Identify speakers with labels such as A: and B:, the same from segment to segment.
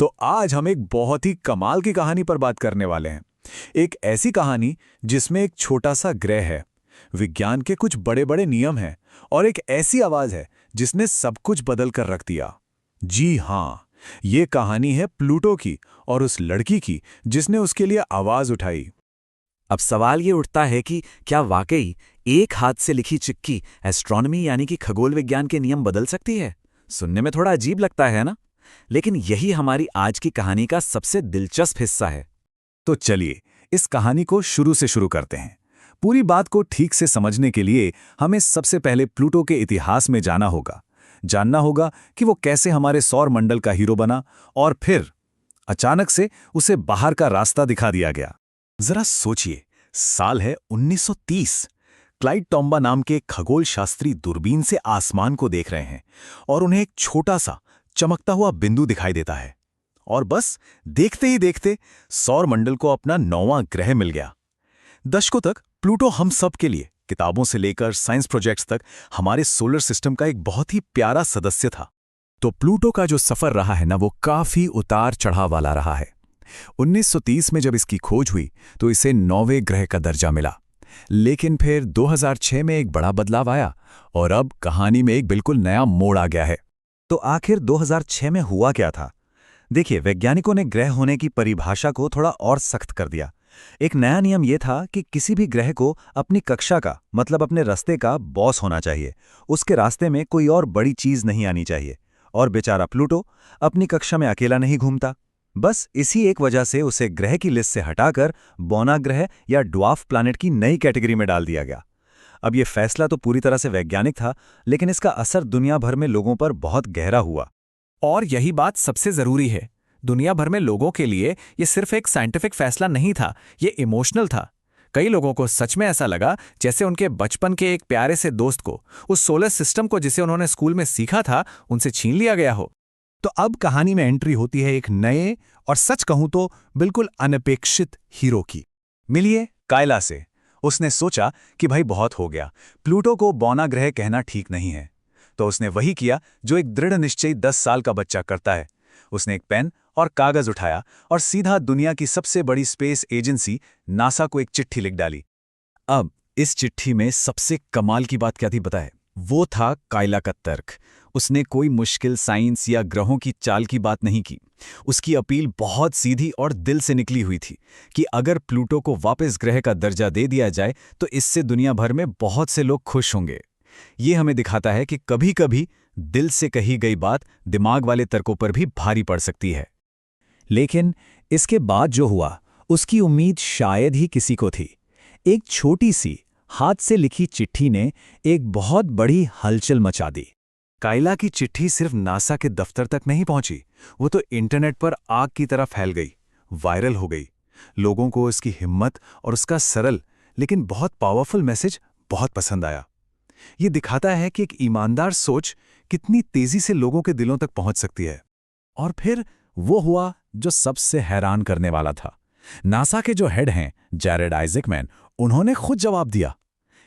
A: तो आज हम एक बहुत ही कमाल की कहानी पर बात करने वाले हैं। एक ऐसी कहानी जिसमें एक छोटा सा ग्रह है, विज्ञान के कुछ बड़े बड़े नियम हैं और एक ऐसी आवाज है जिसने सब कुछ बदल कर रख दिया। जी हाँ, ये कहानी है प्लूटो की और उस लड़की की जिसने उसके लिए आवाज उठाई।
B: अब सवाल ये उठता है कि क्या वाकई एक हाथ से लिखी चिक्की एस्ट्रोनॉमी यानी कि खगोल विज्ञान के नियम बदल सकती है? सुनने में थोड़ा अजीब लगता है ना? लेकिन यही हमारी आज की कहानी का सबसे दिलचस्प हिस्सा है।
A: तो चलिए इस कहानी को शुरू से शुरू करते हैं। पूरी बात को ठीक से समझने के लिए हमें सबसे पहले प्लूटो के इतिहास में जानना होगा कि वो कैसे हमारे सौर मंडल का हीरो बना और फिर अचानक से उसे बाहर का रास्ता दिखा दिया गया। जरा सोचिए, साल है 1930। क्लाइड टॉम्बा नाम के खगोल शास्त्री दूरबीन से आसमान को देख रहे हैं और उन्हें एक छोटा सा चमकता हुआ बिंदु दिखाई देता है और बस देखते ही देखते सौर मंडल को अपना 9वां ग्रह मिल गया। दशकों तक प्लूटो हम सब के लिए, किताबों से लेकर साइंस प्रोजेक्ट्स तक, हमारे सोलर सिस्टम का एक बहुत ही प्यारा सदस्य था। तो प्लूटो का जो सफर रहा है ना, वो काफी उतार चढ़ाव वाला रहा है। 1930 में जब इसकी खोज हुई तो इसे 9वें ग्रह का दर्जा मिला, लेकिन फिर 2006 में एक बड़ा बदलाव आया और अब कहानी में एक बिल्कुल नया मोड़ आ गया है।
C: तो आखिर 2006 में हुआ क्या था? देखिए, वैज्ञानिकों ने ग्रह होने की परिभाषा को थोड़ा और सख्त कर दिया। एक नया नियम यह था कि किसी भी ग्रह को अपनी कक्षा का, मतलब अपने रास्ते का बॉस होना चाहिए। उसके रास्ते में कोई और बड़ी चीज नहीं आनी चाहिए। और बेचारा प्लूटो अपनी कक्षा में अकेला नहीं घूमता। बस इसी एक वजह से उसे ग्रह की लिस्ट से हटाकर बौना ग्रह या ड्वार्फ प्लैनेट की नई कैटेगरी में डाल दिया गया। अब यह फैसला तो पूरी तरह से वैज्ञानिक था, लेकिन इसका असर दुनिया भर में लोगों पर बहुत गहरा हुआ।
D: और यही बात सबसे जरूरी है, दुनिया भर में लोगों के लिए ये सिर्फ एक साइंटिफिक फैसला नहीं था, ये इमोशनल था। कई लोगों को सच में ऐसा लगा जैसे उनके बचपन के एक प्यारे से दोस्त को, उस सोलर सिस्टम को जिसे उन्होंने स्कूल में सीखा था, उनसे छीन लिया गया हो।
A: तो अब कहानी में एंट्री होती है एक नए और सच कहूं तो बिल्कुल अनपेक्षित हीरो की। मिलिए कायला से। उसने सोचा कि भाई बहुत हो गया, प्लूटो को बौना ग्रह कहना ठीक नहीं है। तो उसने वही किया जो एक दृढ़ निश्चयी 10 साल का बच्चा करता है। उसने एक पेन और कागज उठाया और सीधा दुनिया की सबसे बड़ी स्पेस एजेंसी नासा को एक चिट्ठी लिख डाली।
B: अब इस चिट्ठी में सबसे कमाल की बात क्या थी बताए? वो था कायला का तर्क। उसने कोई मुश्किल साइंस या ग्रहों की चाल की बात नहीं की। उसकी अपील बहुत सीधी और दिल से निकली हुई थी कि अगर प्लूटो को वापस ग्रह का दर्जा दे दिया जाए तो इससे दुनिया भर में बहुत से लोग खुश होंगे। ये हमें दिखाता है कि कभी-कभी दिल से कही गई बात दिमाग वाले तर्कों पर भी भारी पड़ सकती है।
A: लेकिन इसके बाद जो हुआ, उसकी उम्मीद शायद ही किसी को थी। एक छोटी सी हाथ से लिखी चिट्ठी ने एक बहुत बड़ी हलचल मचा दी। कायला की चिट्ठी सिर्फ नासा के दफ्तर तक नहीं पहुंची, वो तो इंटरनेट पर आग की तरह फैल गई, वायरल हो गई। लोगों को उसकी हिम्मत और उसका सरल लेकिन बहुत पावरफुल मैसेज बहुत पसंद आया। ये दिखाता है कि एक ईमानदार सोच कितनी तेजी से लोगों के दिलों तक पहुंच सकती है। और फिर वो हुआ जो सबसे हैरान करने वाला था। नासा के जो हेड हैं, जैरेड आइजैकमैन, उन्होंने खुद जवाब दिया।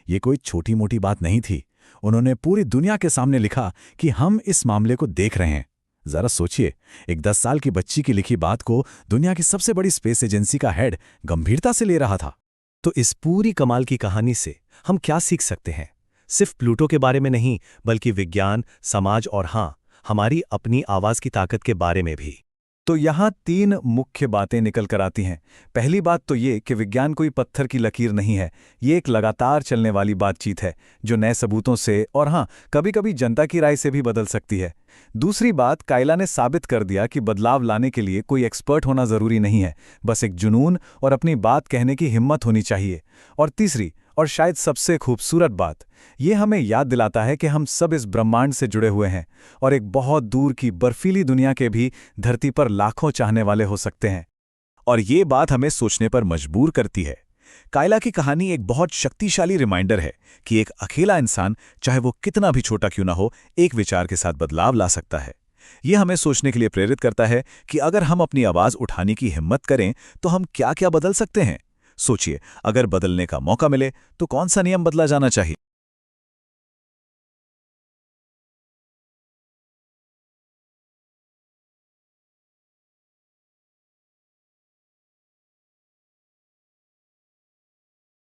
A: ये कोई छोटी मोटी बात नहीं थी। उन्होंने पूरी दुनिया के सामने लिखा कि हम इस मामले को देख रहे हैं। जरा सोचिए, एक 10 साल की बच्ची की लिखी बात को दुनिया की सबसे बड़ी स्पेस एजेंसी का हेड गंभीरता से ले रहा था।
C: तो इस पूरी कमाल की कहानी से हम क्या सीख सकते हैं? सिर्फ प्लूटो के बारे में नहीं, बल्कि विज्ञान, समाज और हाँ, हमारी अपनी आवाज की ताकत के बारे में भी।
A: तो यहाँ 3 मुख्य बातें निकल कर आती हैं। पहली बात तो ये कि विज्ञान कोई पत्थर की लकीर नहीं है, ये एक लगातार चलने वाली बातचीत है जो नए सबूतों से और हाँ, कभी-कभी जनता की राय से भी बदल सकती है। दूसरी बात, कायला ने साबित कर दिया कि बदलाव लाने के लिए कोई एक्सपर्ट होना जरूरी नहीं है, बस एक जुनून और अपनी बात कहने की हिम्मत होनी चाहिए। और तीसरी और शायद सबसे खूबसूरत बात, ये हमें याद दिलाता है कि हम सब इस ब्रह्मांड से जुड़े हुए हैं और एक बहुत दूर की बर्फीली दुनिया के भी धरती पर लाखों चाहने वाले हो सकते हैं। और ये बात हमें सोचने पर मजबूर करती है। कायला की कहानी एक बहुत शक्तिशाली रिमाइंडर है कि एक अकेला इंसान, चाहे वो कितना भी छोटा क्यों ना हो, एक विचार के साथ बदलाव ला सकता है। ये हमें सोचने के लिए प्रेरित करता है कि अगर हम अपनी आवाज उठाने की हिम्मत करें तो हम क्या क्या बदल सकते हैं। सोचिए, अगर बदलने का मौका मिले तो कौन सा नियम बदला जाना चाहिए?